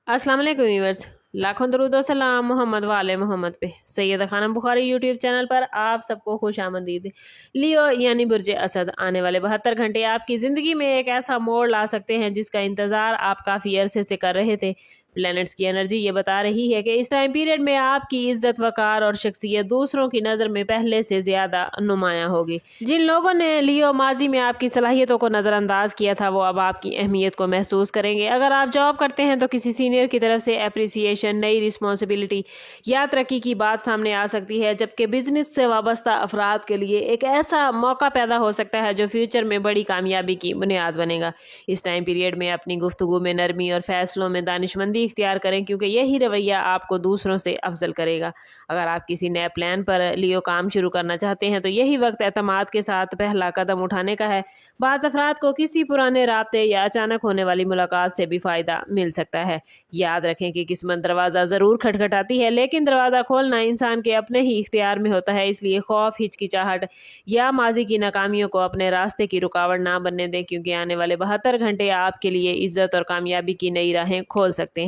अस्सलाम वालेकुम व्यूअर्स, लाखों दरूद और सलाम मोहम्मद वाले मोहम्मद पे। सैयद खानम बुखारी यूट्यूब चैनल पर आप सबको खुश आमदीद। लियो यानी बुर्ज असद आने वाले 72 घंटे आपकी ज़िंदगी में एक ऐसा मोड़ ला सकते हैं जिसका इंतज़ार आप काफ़ी अरसे से कर रहे थे। प्लैनेट्स की एनर्जी ये बता रही है कि इस टाइम पीरियड में आपकी इज्जत वकार और शख्सियत दूसरों की नज़र में पहले से ज़्यादा नुमायाँ होगी। जिन लोगों ने लियो माजी में आपकी सलाहियतों को नज़रअंदाज किया था वो अब आपकी अहमियत को महसूस करेंगे। अगर आप जॉब करते हैं तो किसी सीनियर की तरफ से अप्रिसिएशन, नई रिस्पॉन्सिबिलिटी या तरक्की की बात सामने आ सकती है, जबकि बिजनेस से वाबस्ता अफराद के लिए एक ऐसा मौका पैदा हो सकता है जो फ्यूचर में बड़ी कामयाबी की बुनियाद बनेगा। इस टाइम पीरियड में अपनी गुफ्तगू में नरमी और फैसलों में दानिशमंदी इख्तियार करें, क्योंकि यही रवैया आपको दूसरों से अफजल करेगा। अगर आप किसी नए प्लान पर लियो काम शुरू करना चाहते हैं तो यही वक्त एतमाद के साथ पहला कदम उठाने का है। बाज़ अफराद को किसी पुराने राब्ते या अचानक होने वाली मुलाकात से भी फ़ायदा मिल सकता है। याद रखें कि किस्मत दरवाज़ा ज़रूर खटखटाती है, लेकिन दरवाज़ा खोलना इंसान के अपने ही इख्तियार में होता है। इसलिए खौफ, हिचकिचाहट या माजी की नाकामियों को अपने रास्ते की रुकावट ना बनने दें, क्योंकि आने वाले 72 घंटे आपके लिए इज्जत और कामयाबी की नई राहें खोल सकते हैं।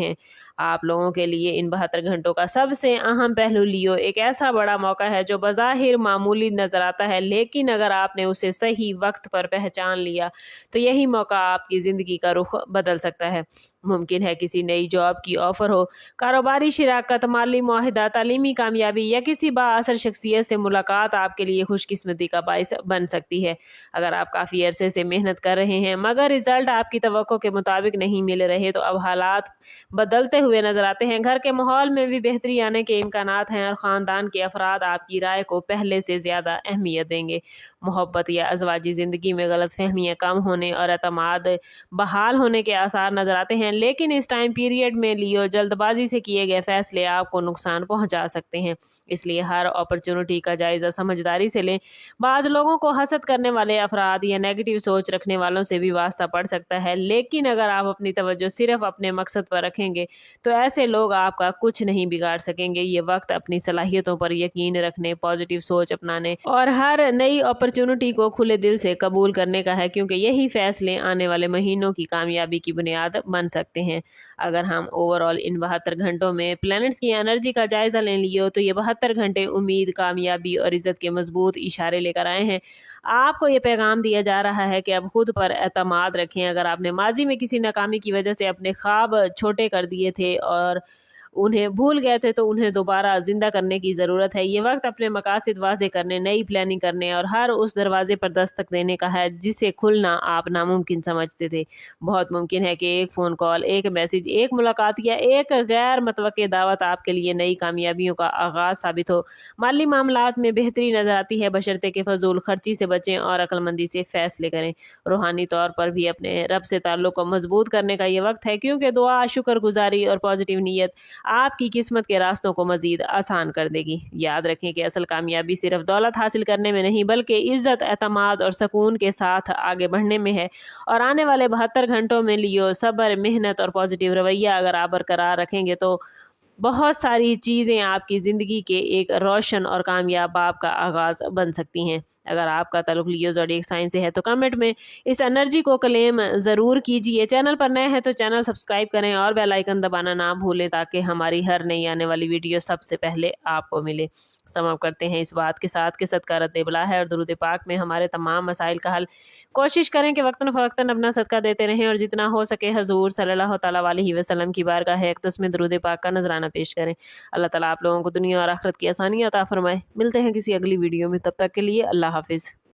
आप लोगों के लिए इन 72 घंटों का सबसे अहम पहलू लियो एक ऐसा बड़ा मौका है जो बज़ाहिर मामूली नजर आता है, लेकिन अगर आपने उसे सही वक्त पर पहचान लिया तो यही मौका आपकी ज़िंदगी का रुख बदल सकता है। मुमकिन है किसी नई जॉब की ऑफ़र हो, कारोबारी शिराकत, माली मुआहिदा, तालीमी कामयाबी या किसी बाअसर शख्सियत से मुलाकात आपके लिए खुशकिस्मती का बाइस बन सकती है। अगर आप काफ़ी अरसे से मेहनत कर रहे हैं मगर रिजल्ट आपकी तवक्को के मुताबिक नहीं मिल रहे तो अब हालात बदलते हुए नजर आते हैं। घर के माहौल में भी बेहतरी आने के इम्कानात हैं और ख़ानदान के अफराद आपकी राय को पहले से ज़्यादा अहमियत देंगे। मोहब्बत या अज़वाजी ज़िंदगी में गलत फहमियाँ कम होने और एतमाद बहाल होने के आसार नजर आते हैं, लेकिन इस टाइम पीरियड में लियो जल्दबाजी से किए गए फैसले आपको नुकसान पहुंचा सकते हैं। इसलिए हर अपॉर्चुनिटी का जायज़ा समझदारी से लें। बाज़ लोगों को हसद करने वाले अफराद या नेगेटिव सोच रखने वालों से भी वास्ता पड़ सकता है, लेकिन अगर आप अपनी तवज्जो सिर्फ अपने मकसद पर रखेंगे तो ऐसे लोग आपका कुछ नहीं बिगाड़ सकेंगे। ये वक्त अपनी सलाहियतों पर यकीन रखने, पॉजिटिव सोच अपनाने और हर नई अपॉर्चुनिटी को खुले दिल से कबूल करने का है, क्योंकि यही फैसले आने वाले महीनों की कामयाबी की बुनियाद बन सकते हैं। अगर हम ओवरऑल इन 72 घंटों में प्लैनेट्स की एनर्जी का जायजा ले लियो तो ये 72 घंटे उम्मीद, कामयाबी और इज्जत के मजबूत इशारे लेकर आए हैं। आपको ये पैगाम दिया जा रहा है कि अब खुद पर एतमाद रखें। अगर आपने माजी में किसी नाकामी की वजह से अपने ख्वाब छोटे कर दिए थे और उन्हें भूल गए थे तो उन्हें दोबारा जिंदा करने की ज़रूरत है। ये वक्त अपने मकासद वाज़े करने, नई प्लानिंग करने और हर उस दरवाजे पर दस्तक देने का है जिसे खुलना आप नामुमकिन समझते थे। बहुत मुमकिन है कि एक फ़ोन कॉल, एक मैसेज, एक मुलाकात या एक गैर मतवक्के दावत आपके लिए नई कामयाबियों का आगाज़ साबित हो। माली मामलात में बेहतरी नजर आती है, बशर्ते के फजूल खर्ची से बचें और अक्लमंदी से फैसले करें। रूहानी तौर पर भी अपने रब से ताल्लुक़ को मजबूत करने का ये वक्त है, क्योंकि दुआ, शुक्रगुजारी और पॉजिटिव नीयत आपकी किस्मत के रास्तों को मजीद आसान कर देगी। याद रखें कि असल कामयाबी सिर्फ दौलत हासिल करने में नहीं बल्कि इज्जत, एतमाद और सुकून के साथ आगे बढ़ने में है। और आने वाले 72 घंटों में लियो सब्र, मेहनत और पॉजिटिव रवैया अगर आप बरकरार रखेंगे तो बहुत सारी चीज़ें आपकी ज़िंदगी के एक रोशन और कामयाब बाब का आगाज़ बन सकती हैं। अगर आपका ताल्लुक लियो ज़ोडिएक साइन से है तो कमेंट में इस एनर्जी को क्लेम ज़रूर कीजिए। चैनल पर नए हैं तो चैनल सब्सक्राइब करें और बेल आइकन दबाना ना भूलें ताकि हमारी हर नई आने वाली वीडियो सबसे पहले आपको मिले। समाप्त करते हैं इस बात के साथ कि सदका रद्द बला है और दुरूद पाक में हमारे तमाम मसाइल का हल। कोशिश करें कि वक्तन फ़वक्तन अपना सदका देते रहें और जितना हो सके हजूर सल्लल्लाहु तआला अलैहि वसल्लम की बारगाह अक़दस में दुरूद पाक का नजराना पेश करें। अल्लाह ताला आप लोगों को दुनिया और आखिरत की आसानियां अता फरमाए। मिलते हैं किसी अगली वीडियो में, तब तक के लिए अल्लाह हाफिज़।